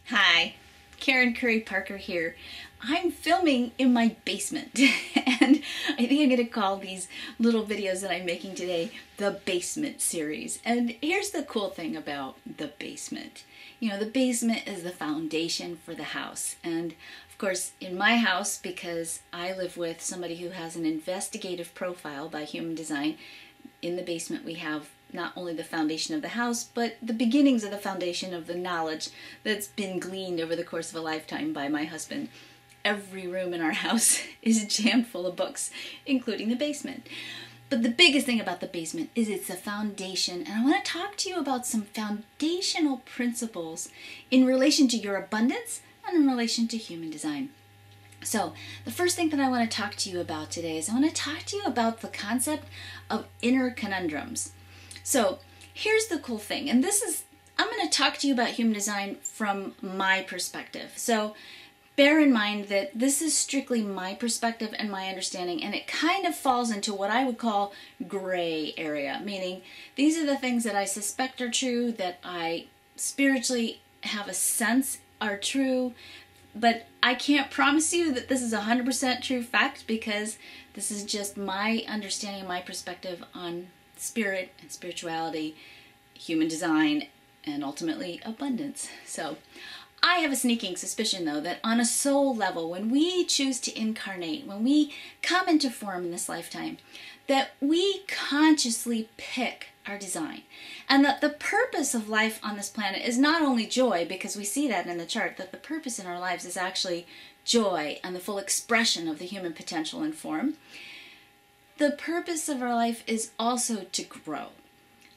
Hi, Karen Curry Parker here. I'm filming in my basement and I think I'm going to call these little videos that I'm making today the basement series. And here's the cool thing about the basement. You know, the basement is the foundation for the house. And of course, in my house, because I live with somebody who has an investigative profile by Human Design, in the basement we have not only the foundation of the house, but the beginnings of the foundation of the knowledge that's been gleaned over the course of a lifetime by my husband. Every room in our house is jammed full of books, including the basement. But the biggest thing about the basement is it's the foundation, and I want to talk to you about some foundational principles in relation to your abundance and in relation to human design. So the first thing that I want to talk to you about today is I want to talk to you about the concept of inner conundrums. So here's the cool thing, and I'm going to talk to you about human design from my perspective. So bear in mind that this is strictly my perspective and my understanding, and it kind of falls into what I would call gray area, meaning these are the things that I suspect are true, that I spiritually have a sense are true, but I can't promise you that this is 100% true fact, because this is just my understanding and my perspective on spirit and spirituality, human design, and ultimately abundance. So I have a sneaking suspicion, though, that on a soul level, when we choose to incarnate, when we come into form in this lifetime, that we consciously pick our design, and that the purpose of life on this planet is not only joy, because we see that in the chart, that the purpose in our lives is actually joy and the full expression of the human potential and form. The purpose of our life is also to grow.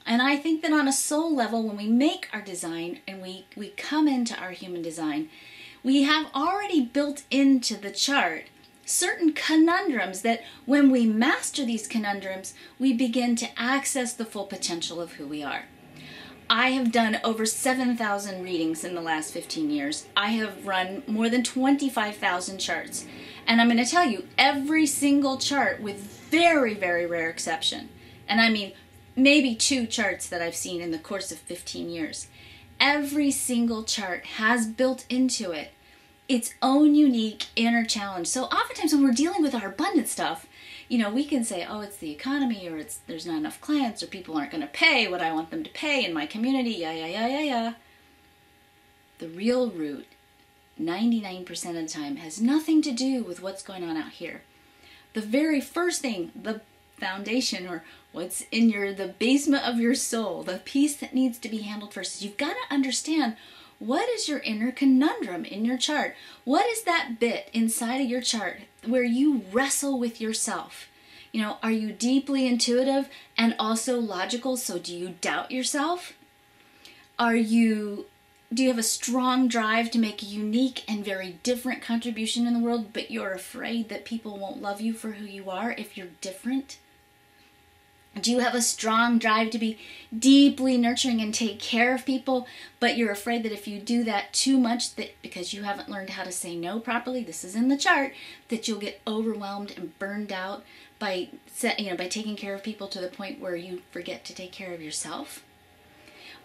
And I think that on a soul level, when we make our design and we come into our human design, we have already built into the chart certain conundrums that when we master these conundrums, we begin to access the full potential of who we are. I have done over 7,000 readings in the last 15 years. I have run more than 25,000 charts. And I'm going to tell you, every single chart, with very, very rare exception, and I mean maybe 2 charts that I've seen in the course of 15 years, every single chart has built into it its own unique inner challenge. So oftentimes when we're dealing with our abundant stuff, you know, we can say, oh, it's the economy, or there's not enough clients, or people aren't going to pay what I want them to pay in my community, yeah. The real root, 99% of the time, has nothing to do with what's going on out here. The very first thing, the foundation, or what's in the basement of your soul, the piece that needs to be handled first, is you've got to understand, what is your inner conundrum in your chart? What is that bit inside of your chart where you wrestle with yourself? You know, are you deeply intuitive and also logical? So do you doubt yourself? Do you have a strong drive to make a unique and very different contribution in the world, but you're afraid that people won't love you for who you are if you're different? Do you have a strong drive to be deeply nurturing and take care of people, but you're afraid that if you do that too much, that because you haven't learned how to say no properly, this is in the chart, that you'll get overwhelmed and burned out by taking care of people to the point where you forget to take care of yourself?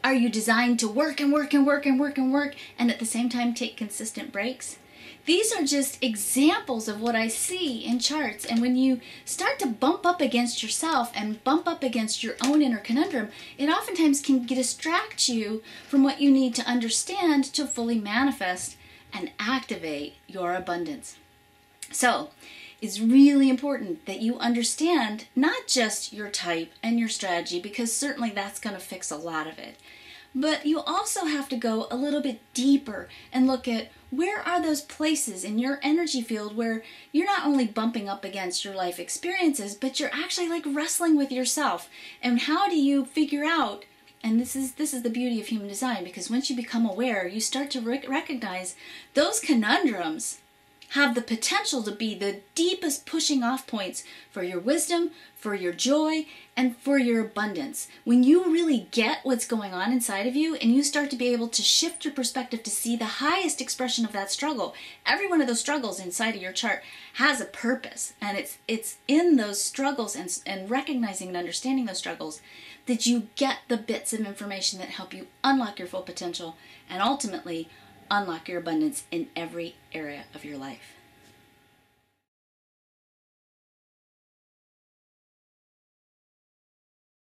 Are you designed to work and work and work and work and work, and at the same time take consistent breaks? These are just examples of what I see in charts, and when you start to bump up against yourself and bump up against your own inner conundrum, it oftentimes can distract you from what you need to understand to fully manifest and activate your abundance. So it's really important that you understand not just your type and your strategy, because certainly that's going to fix a lot of it, but you also have to go a little bit deeper and look at, where are those places in your energy field where you're not only bumping up against your life experiences, but you're actually like wrestling with yourself? And how do you figure out, and this is the beauty of human design, because once you become aware, you start to recognize those conundrums have the potential to be the deepest pushing off points for your wisdom, for your joy, and for your abundance. When you really get what's going on inside of you and you start to be able to shift your perspective to see the highest expression of that struggle, every one of those struggles inside of your chart has a purpose, and it's in those struggles and recognizing and understanding those struggles that you get the bits of information that help you unlock your full potential and ultimately unlock your abundance in every area of your life.